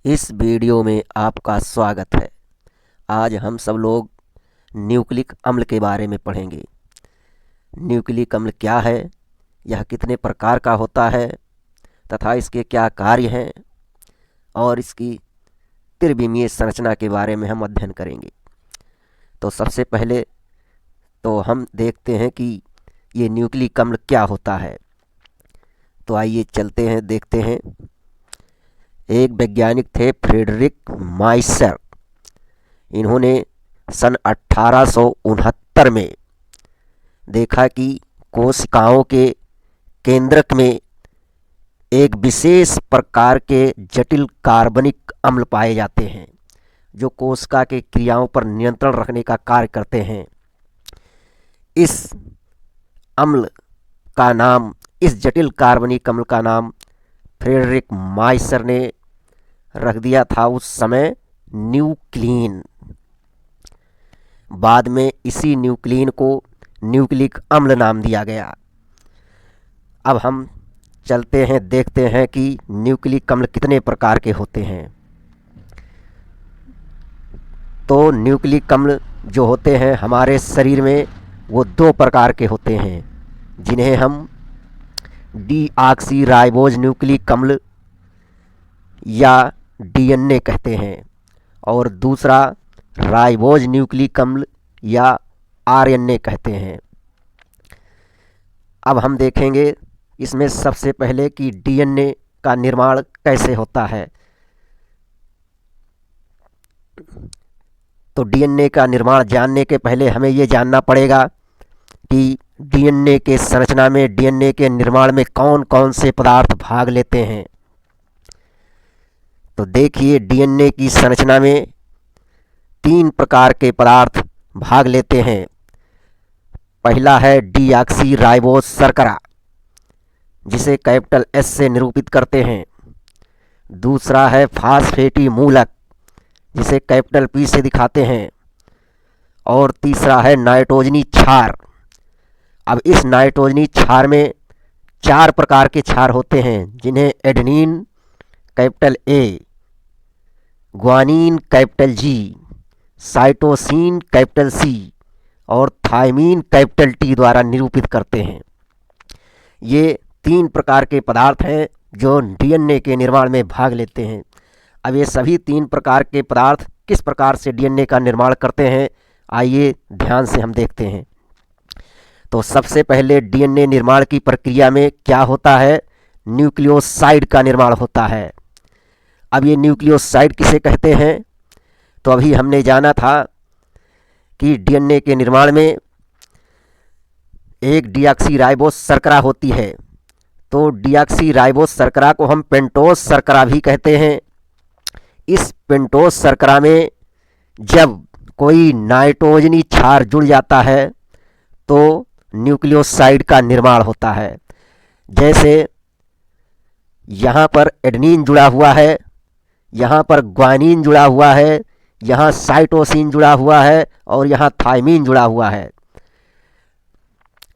इस वीडियो में आपका स्वागत है। आज हम सब लोग न्यूक्लिक अम्ल के बारे में पढ़ेंगे। न्यूक्लिक अम्ल क्या है, यह कितने प्रकार का होता है तथा इसके क्या कार्य हैं और इसकी त्रिविमीय संरचना के बारे में हम अध्ययन करेंगे। तो सबसे पहले तो हम देखते हैं कि ये न्यूक्लिक अम्ल क्या होता है। तो आइए चलते हैं, देखते हैं। एक वैज्ञानिक थे फ्रेडरिक माइसर। इन्होंने सन 1869 में देखा कि कोशिकाओं के केंद्रक में एक विशेष प्रकार के जटिल कार्बनिक अम्ल पाए जाते हैं जो कोशिका के क्रियाओं पर नियंत्रण रखने का कार्य करते हैं। इस अम्ल का नाम, इस जटिल कार्बनिक अम्ल का नाम फ्रेडरिक माइसर ने रख दिया था उस समय न्यूक्लिन। बाद में इसी न्यूक्लिन को न्यूक्लिक अम्ल नाम दिया गया। अब हम चलते हैं, देखते हैं कि न्यूक्लिक अम्ल कितने प्रकार के होते हैं। तो न्यूक्लिक अम्ल जो होते हैं हमारे शरीर में वो दो प्रकार के होते हैं, जिन्हें हम डीऑक्सीराइबोज न्यूक्लिक अम्ल या डीएनए कहते हैं, और दूसरा राइबोज न्यूक्लिक अम्ल या आरएनए कहते हैं। अब हम देखेंगे इसमें सबसे पहले कि डीएनए का निर्माण कैसे होता है। तो डीएनए का निर्माण जानने के पहले हमें ये जानना पड़ेगा कि डीएनए के संरचना में, डीएनए के निर्माण में कौन कौन से पदार्थ भाग लेते हैं। तो देखिए, डीएनए की संरचना में 3 प्रकार के पदार्थ भाग लेते हैं। पहला है डीऑक्सीराइबोज शर्करा, जिसे कैपिटल एस से निरूपित करते हैं। दूसरा है फास्फेटी मूलक, जिसे कैपिटल पी से दिखाते हैं। और तीसरा है नाइट्रोजनी क्षार। अब इस नाइट्रोजनी क्षार में 4 प्रकार के क्षार होते हैं, जिन्हें adenine capital A, guanine capital G, cytosine capital C और थायमीन कैपिटल टी द्वारा निरूपित करते हैं। ये 3 प्रकार के पदार्थ हैं जो डीएनए के निर्माण में भाग लेते हैं। अब ये सभी 3 प्रकार के पदार्थ किस प्रकार से डीएनए का निर्माण करते हैं, आइए ध्यान से हम देखते हैं। तो सबसे पहले डीएनए निर्माण की प्रक्रिया में क्या होता है, न्यूक्लियोसाइड का निर्माण होता है। अब ये न्यूक्लियोसाइड किसे कहते हैं, तो अभी हमने जाना था कि डीएनए के निर्माण में एक डीऑक्सीराइबोज शर्करा होती है। तो डीऑक्सीराइबोज शर्करा को हम पेंटोज शर्करा भी कहते हैं। इस पेंटोज शर्करा में जब कोई नाइट्रोजनी क्षार जुड़ जाता है तो न्यूक्लियोसाइड का निर्माण होता है। जैसे यहाँ पर एडेनिन जुड़ा हुआ है, यहाँ पर ग्वानिन जुड़ा हुआ है, यहाँ साइटोसिन जुड़ा हुआ है और यहाँ थायमीन जुड़ा हुआ है।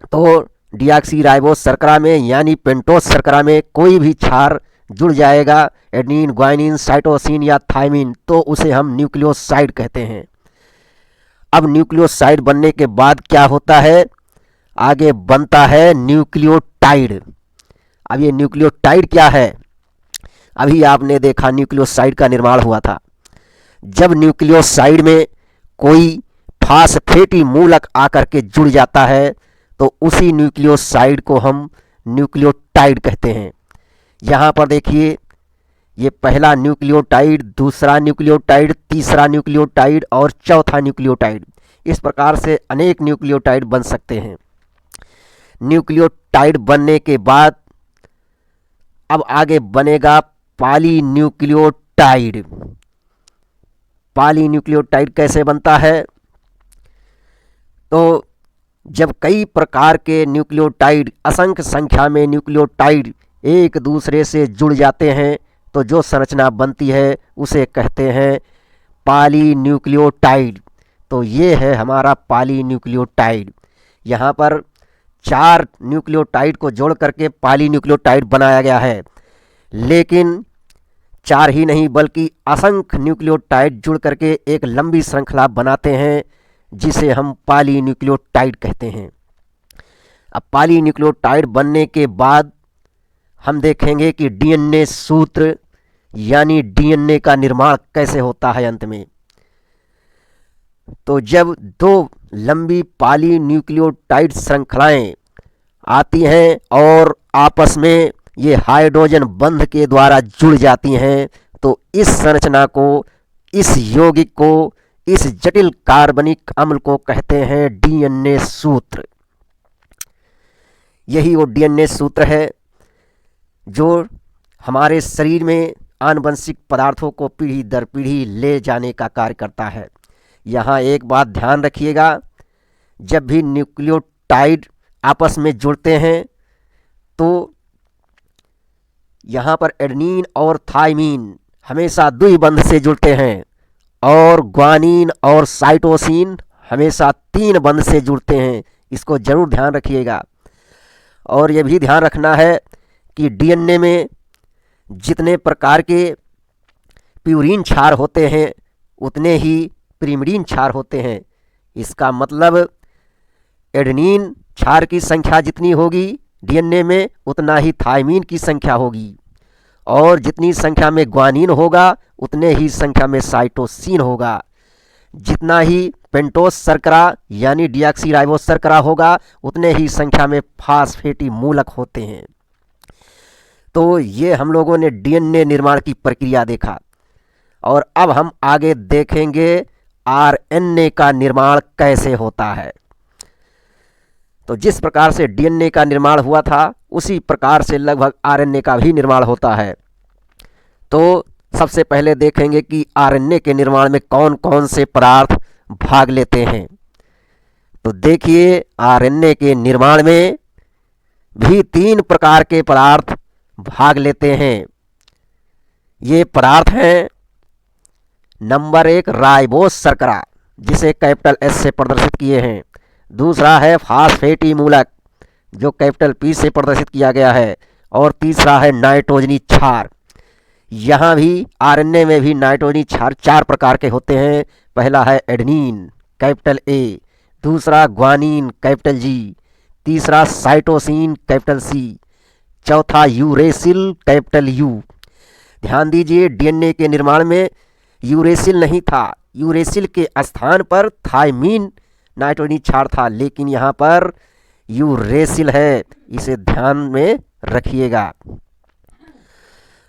तो डीऑक्सीराइबोज शर्करा में यानी पेंटोज शर्करा में कोई भी क्षार जुड़ जाएगा, एडेनिन, ग्वानिन, साइटोसिन या थायमीन, तो उसे हम न्यूक्लियोसाइड कहते हैं। अब न्यूक्लियोसाइड बनने के बाद क्या होता है, आगे बनता है न्यूक्लियोटाइड। अब ये न्यूक्लियोटाइड क्या है, अभी आपने देखा न्यूक्लियोसाइड का निर्माण हुआ था। जब न्यूक्लियोसाइड में कोई फास्फेटी मूलक आकर के जुड़ जाता है तो उसी न्यूक्लियोसाइड को हम न्यूक्लियोटाइड कहते हैं। यहाँ पर देखिए, ये पहला न्यूक्लियोटाइड, दूसरा न्यूक्लियोटाइड, तीसरा न्यूक्लियोटाइड और चौथा न्यूक्लियोटाइड। इस प्रकार से अनेक न्यूक्लियोटाइड बन सकते हैं। न्यूक्लियोटाइड बनने के बाद अब आगे बनेगा पॉलीन्यूक्लियोटाइड। पॉलीन्यूक्लियोटाइड कैसे बनता है, तो जब कई प्रकार के न्यूक्लियोटाइड, असंख्य संख्या में न्यूक्लियोटाइड एक दूसरे से जुड़ जाते हैं तो जो संरचना बनती है उसे कहते हैं पॉलीन्यूक्लियोटाइड। तो ये है हमारा पॉलीन्यूक्लियोटाइड। यहाँ पर 4 न्यूक्लियोटाइड को जोड़ करके पॉलीन्यूक्लियोटाइड बनाया गया है। लेकिन चार ही नहीं बल्कि असंख्य न्यूक्लियोटाइड जुड़ करके एक लंबी श्रृंखला बनाते हैं जिसे हम पॉलीन्यूक्लियोटाइड कहते हैं। अब पॉलीन्यूक्लियोटाइड बनने के बाद हम देखेंगे कि डीएनए सूत्र यानी डीएनए का निर्माण कैसे होता है अंत में। तो जब दो लंबी पॉलीन्यूक्लियोटाइड श्रृंखलाएं आती हैं और आपस में ये हाइड्रोजन बंध के द्वारा जुड़ जाती हैं तो इस संरचना को, इस यौगिक को, इस जटिल कार्बनिक अम्ल को कहते हैं डीएनए सूत्र। यही वो डीएनए सूत्र है जो हमारे शरीर में आनुवंशिक पदार्थों को पीढ़ी दर पीढ़ी ले जाने का कार्य करता है। यहाँ एक बात ध्यान रखिएगा, जब भी न्यूक्लियोटाइड आपस में जुड़ते हैं तो यहाँ पर एडेनिन और थाइमीन हमेशा द्विबंध से जुड़ते हैं और ग्वानिन और साइटोसिन हमेशा तीन बंध से जुड़ते हैं। इसको जरूर ध्यान रखिएगा। और यह भी ध्यान रखना है कि डीएनए में जितने प्रकार के प्यूरीन क्षार होते हैं उतने ही पिरिमिडीन क्षार होते हैं। इसका मतलब एडेनिन क्षार की संख्या जितनी होगी डीएनए में उतना ही थाइमीन की संख्या होगी, और जितनी संख्या में ग्वानिन होगा उतने ही संख्या में साइटोसिन होगा। जितना ही पेंटोस शर्करा यानी डीऑक्सीराइबोस शर्करा होगा उतने ही संख्या में फास्फेटी मूलक होते हैं। तो ये हम लोगों ने डीएनए निर्माण की प्रक्रिया देखा, और अब हम आगे देखेंगे आरएनए का निर्माण कैसे होता है। तो जिस प्रकार से डीएनए का निर्माण हुआ था उसी प्रकार से लगभग आरएनए का भी निर्माण होता है। तो सबसे पहले देखेंगे कि आरएनए के निर्माण में कौन कौन से पदार्थ भाग लेते हैं। तो देखिए, आरएनए के निर्माण में भी तीन प्रकार के पदार्थ भाग लेते हैं। ये पदार्थ हैं, नंबर एक राइबोस शर्करा जिसे कैपिटल एस से प्रदर्शित किए हैं, दूसरा है फास्फेटी मूलक जो कैपिटल पी से प्रदर्शित किया गया है, और तीसरा है नाइट्रोजनी क्षार। यहाँ भी आरएनए में भी नाइट्रोजनी क्षार चार प्रकार के होते हैं। पहला है एडेनिन कैपिटल ए, दूसरा ग्वानिन कैपिटल जी, तीसरा साइटोसिन कैपिटल सी, चौथा यूरेसिल कैपिटल यू। ध्यान दीजिए, डीएनए के निर्माण में यूरेसिल नहीं था, यूरेसिल के स्थान पर थाइमीन नाइट्रोजनी क्षार था, लेकिन यहाँ पर यूरेसिल है, इसे ध्यान में रखिएगा।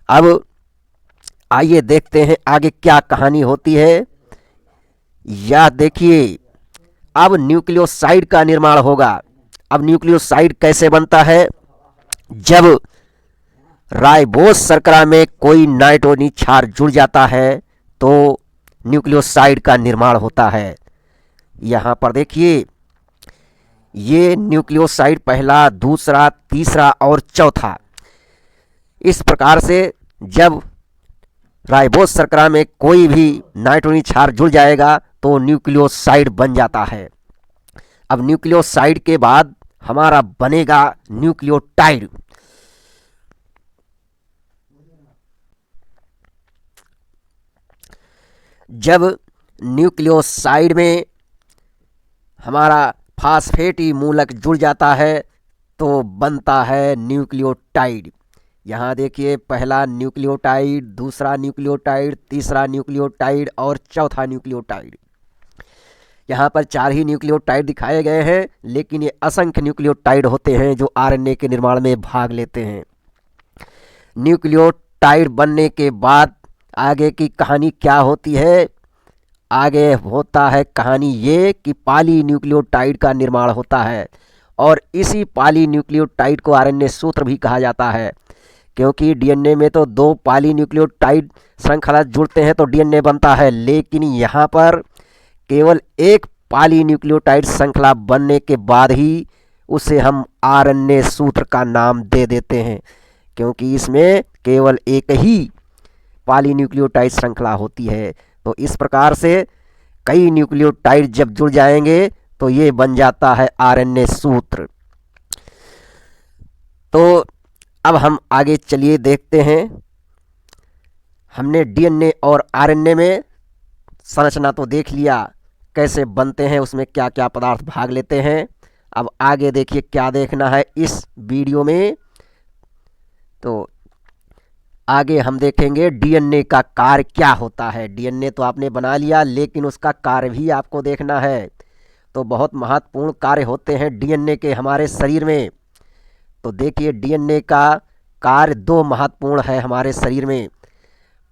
अब आइए देखते हैं आगे क्या कहानी होती है। या देखिए, अब न्यूक्लियोसाइड का निर्माण होगा। अब न्यूक्लियोसाइड कैसे बनता है? जब राइबोस शर्करा में कोई नाइट्रोजनी क्षार जुड़ जाता है तो न्यूक्लियोसाइड का निर्माण होता है। यहाँ पर देखिए, ये न्यूक्लियोसाइड पहला, दूसरा, तीसरा और चौथा, इस प्रकार से जब राइबोस शर्करा में कोई भी नाइट्रोजनी क्षार जुड़ जाएगा तो न्यूक्लियोसाइड बन जाता है। अब न्यूक्लियोसाइड के बाद हमारा बनेगा न्यूक्लियोटाइड। जब न्यूक्लियोसाइड में हमारा फास्फेटी मूलक जुड़ जाता है तो बनता है न्यूक्लियोटाइड। यहाँ देखिए, पहला न्यूक्लियोटाइड, दूसरा न्यूक्लियोटाइड, तीसरा न्यूक्लियोटाइड और चौथा न्यूक्लियोटाइड। यहाँ पर चार ही न्यूक्लियोटाइड दिखाए गए हैं, लेकिन ये असंख्य न्यूक्लियोटाइड होते हैं जो आरएनए के निर्माण में भाग लेते हैं। न्यूक्लियोटाइड बनने के बाद आगे की कहानी क्या होती है? आगे होता है कहानी ये कि पॉलीन्यूक्लियोटाइड का निर्माण होता है, और इसी पॉलीन्यूक्लियोटाइड को आरएनए सूत्र भी कहा जाता है, क्योंकि डीएनए में तो दो पॉलीन्यूक्लियोटाइड श्रृंखला जुड़ते हैं तो डीएनए बनता है, लेकिन यहाँ पर केवल एक पॉलीन्यूक्लियोटाइड श्रृंखला बनने के बाद ही उसे हम आरएनए सूत्र का नाम दे देते हैं, क्योंकि इसमें केवल एक ही पॉलीन्यूक्लियोटाइड श्रृंखला होती है। तो इस प्रकार से कई न्यूक्लियोटाइड जब जुड़ जाएंगे तो ये बन जाता है आरएनए सूत्र। तो अब हम आगे चलिए देखते हैं। हमने डीएनए और आरएनए में संरचना तो देख लिया, कैसे बनते हैं, उसमें क्या क्या पदार्थ भाग लेते हैं। अब आगे देखिए क्या देखना है इस वीडियो में। तो आगे हम देखेंगे डीएनए का कार्य क्या होता है। डीएनए तो आपने बना लिया, लेकिन उसका कार्य भी आपको देखना है। तो बहुत महत्वपूर्ण कार्य होते हैं डीएनए के हमारे शरीर में। तो देखिए डीएनए का कार्य दो महत्वपूर्ण है हमारे शरीर में।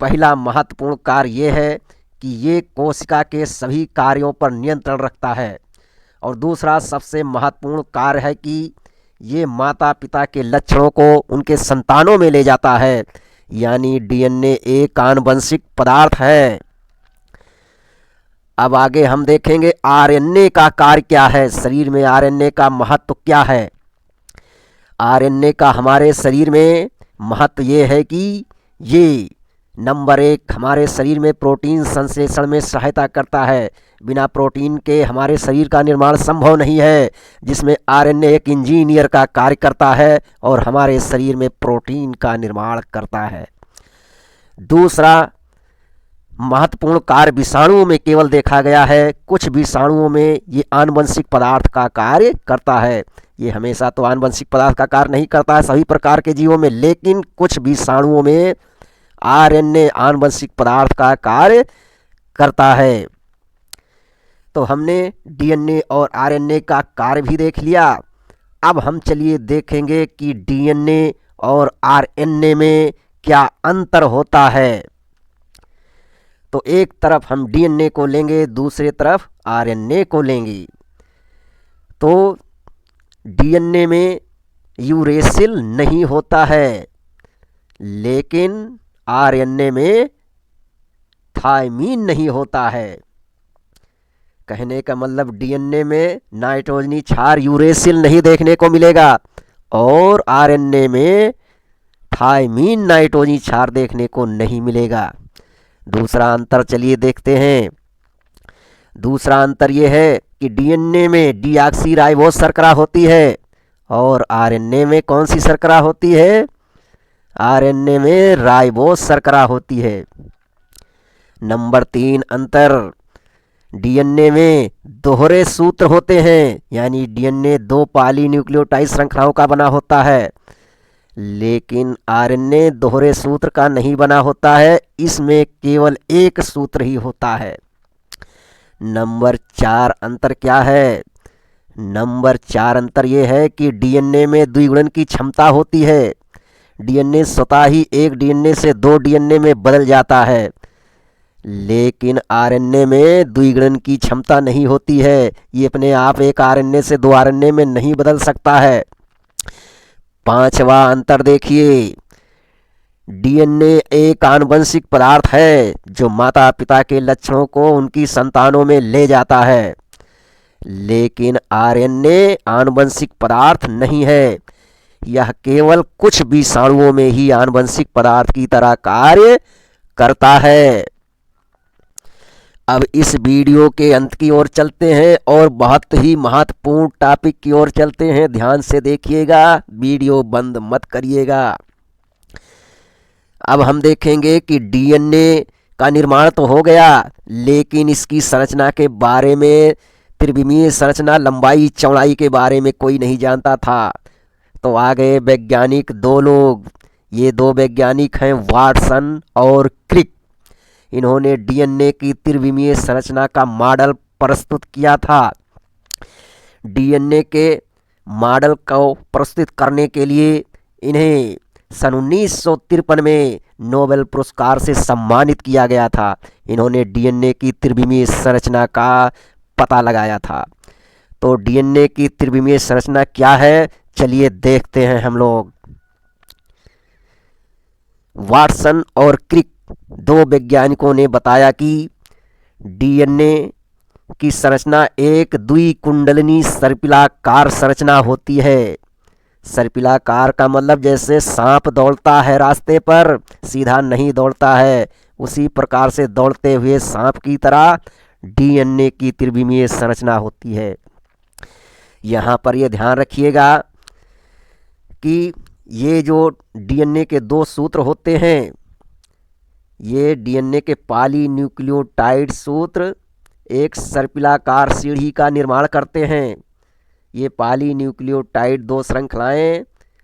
पहला महत्वपूर्ण कार्य ये है कि ये कोशिका के सभी कार्यों पर नियंत्रण रखता है, और दूसरा सबसे महत्वपूर्ण कार्य है कि ये माता पिता के लक्षणों को उनके संतानों में ले जाता है। यानी डीएनए एक आनुवंशिक पदार्थ है। अब आगे हम देखेंगे आरएनए का कार्य क्या है, शरीर में आरएनए का महत्व क्या है। आरएनए का हमारे शरीर में महत्व ये है कि ये नंबर एक हमारे शरीर में प्रोटीन संश्लेषण में सहायता करता है। बिना प्रोटीन के हमारे शरीर का निर्माण संभव नहीं है, जिसमें आरएनए एक इंजीनियर का कार्य करता है और हमारे शरीर में प्रोटीन का निर्माण करता है। दूसरा महत्वपूर्ण कार्य विषाणुओं में केवल देखा गया है। कुछ विषाणुओं में ये आनुवंशिक पदार्थ का कार्य करता है। ये हमेशा तो आनुवंशिक पदार्थ का कार्य नहीं करता है सभी प्रकार के जीवों में, लेकिन कुछ विषाणुओं में आरएनए आनुवंशिक पदार्थ का कार्य करता है। तो हमने डीएनए और आरएनए का कार्य भी देख लिया। अब हम चलिए देखेंगे कि डीएनए और आरएनए में क्या अंतर होता है। तो एक तरफ हम डीएनए को लेंगे, दूसरी तरफ आरएनए को लेंगे। तो डीएनए में यूरेसिल नहीं होता है, लेकिन आरएनए में थायमीन नहीं होता है। कहने का मतलब डीएनए में नाइट्रोजनी क्षार यूरेसिल नहीं देखने को मिलेगा, और आरएनए में थायमीन नाइट्रोजनी क्षार देखने को नहीं मिलेगा। दूसरा अंतर चलिए देखते हैं। दूसरा अंतर यह है कि डीएनए में डीऑक्सीराइबोस शर्करा होती है, और आरएनए में कौन सी शर्करा होती है? आरएनए में राइबोस शर्करा होती है। नंबर 3 अंतर, डीएनए में दोहरे सूत्र होते हैं, यानी डीएनए दो पॉलीन्यूक्लियोटाइड श्रृंखलाओं का बना होता है, लेकिन आरएनए दोहरे सूत्र का नहीं बना होता है, इसमें केवल एक सूत्र ही होता है। नंबर 4 अंतर क्या है? नंबर 4 अंतर यह है कि डीएनए में द्विगुणन की क्षमता होती है। डीएनए स्वतः ही एक डीएनए से दो डीएनए में बदल जाता है, लेकिन आरएनए में द्विगुणन की क्षमता नहीं होती है। ये अपने आप एक आरएनए से दो आरएनए में नहीं बदल सकता है। पांचवा अंतर देखिए, डीएनए एक आनुवंशिक पदार्थ है जो माता पिता के लक्षणों को उनकी संतानों में ले जाता है, लेकिन आरएनए आनुवंशिक पदार्थ नहीं है। यह केवल कुछ विषाणुओं में ही आनुवंशिक पदार्थ की तरह कार्य करता है। अब इस वीडियो के अंत की ओर चलते हैं और बहुत ही महत्वपूर्ण टॉपिक की ओर चलते हैं। ध्यान से देखिएगा, वीडियो बंद मत करिएगा। अब हम देखेंगे कि डीएनए का निर्माण तो हो गया, लेकिन इसकी संरचना के बारे में, त्रिविमीय संरचना, लंबाई चौड़ाई के बारे में कोई नहीं जानता था। तो आ गए वैज्ञानिक दो लोग। ये दो वैज्ञानिक हैं वाटसन और क्रिक। इन्होंने डीएनए की त्रिविमीय संरचना का मॉडल प्रस्तुत किया था। डीएनए के मॉडल को प्रस्तुत करने के लिए इन्हें सन 1953 में नोबेल पुरस्कार से सम्मानित किया गया था। इन्होंने डीएनए की त्रिविमीय संरचना का पता लगाया था। तो डीएनए की त्रिविमीय संरचना क्या है, चलिए देखते हैं हम लोग। वाटसन और क्रिक दो वैज्ञानिकों ने बताया कि डीएनए की संरचना एक द्विकुंडलिनी सर्पिलाकार संरचना होती है। सर्पिलाकार का मतलब जैसे सांप दौड़ता है रास्ते पर, सीधा नहीं दौड़ता है, उसी प्रकार से दौड़ते हुए सांप की तरह डीएनए की त्रिविमीय संरचना होती है। यहाँ पर यह ध्यान रखिएगा कि ये जो डीएनए के दो सूत्र होते हैं, ये डीएनए के पॉलीन्यूक्लियोटाइड सूत्र एक सर्पिलाकार सीढ़ी का निर्माण करते हैं। ये पॉलीन्यूक्लियोटाइड दो श्रृंखलाएं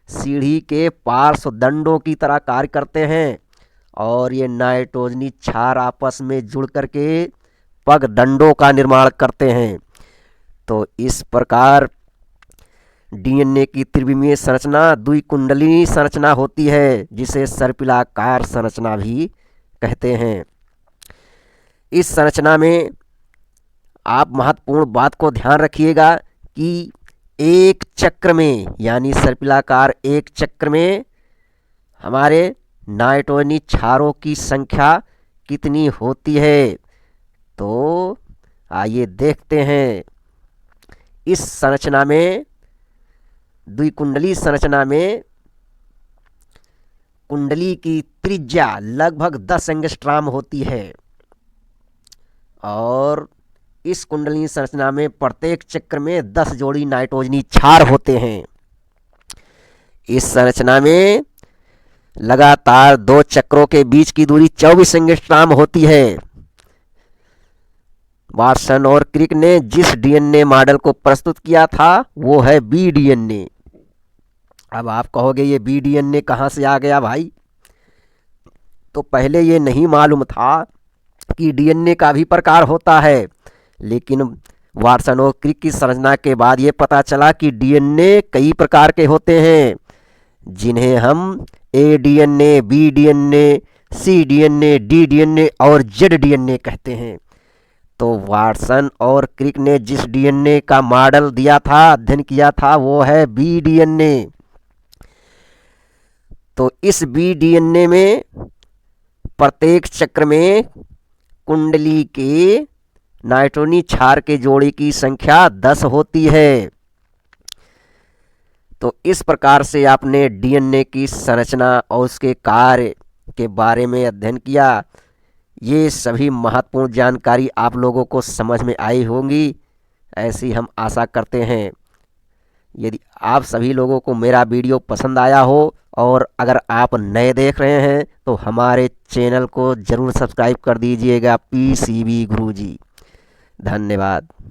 सीढ़ी के पार्श्वदंडों की तरह कार्य करते हैं और ये नाइट्रोजनी क्षार आपस में जुड़ करके पगडंडों का निर्माण करते हैं। तो इस प्रकार डीएनए की त्रिविमीय संरचना द्विकुंडलीय संरचना होती है, जिसे सर्पिलाकार संरचना भी कहते हैं। इस संरचना में आप महत्वपूर्ण बात को ध्यान रखिएगा कि एक चक्र में यानी सर्पिलाकार एक चक्र में हमारे नाइट्रोजनी क्षारों की संख्या कितनी होती है। तो आइए देखते हैं। इस संरचना में द्विकुंडली संरचना में कुंडली की त्रिज्या लगभग 10 एंगस्ट्रॉम होती है और इस कुंडली संरचना में प्रत्येक चक्र में 10 जोड़ी नाइट्रोजनी क्षार होते हैं। इस संरचना में लगातार दो चक्रों के बीच की दूरी 24 एंगस्ट्रॉम होती है। वाटसन और क्रिक ने जिस डीएनए मॉडल को प्रस्तुत किया था वो है बी डीएनए। अब आप कहोगे ये बी डीएनए कहाँ से आ गया भाई? तो पहले ये नहीं मालूम था कि डीएनए का भी प्रकार होता है, लेकिन वाटसन और क्रिक की संरचना के बाद ये पता चला कि डीएनए कई प्रकार के होते हैं, जिन्हें हम ए डीएनए, बी डीएनए, सी डीएनए, डी डीएनए और जेड डीएनए कहते हैं। तो वाटसन और क्रिक ने जिस डीएनए का मॉडल दिया था, अध्ययन किया था, वो है बी डीएनए। तो इस बी डीएनए में प्रत्येक चक्र में कुंडली के नाइट्रोजनी क्षार के जोड़े की संख्या 10 होती है। तो इस प्रकार से आपने डीएनए की संरचना और उसके कार्य के बारे में अध्ययन किया। ये सभी महत्वपूर्ण जानकारी आप लोगों को समझ में आई होंगी, ऐसी हम आशा करते हैं। यदि आप सभी लोगों को मेरा वीडियो पसंद आया हो और अगर आप नए देख रहे हैं तो हमारे चैनल को ज़रूर सब्सक्राइब कर दीजिएगा, पीसीबी गुरुजी। धन्यवाद।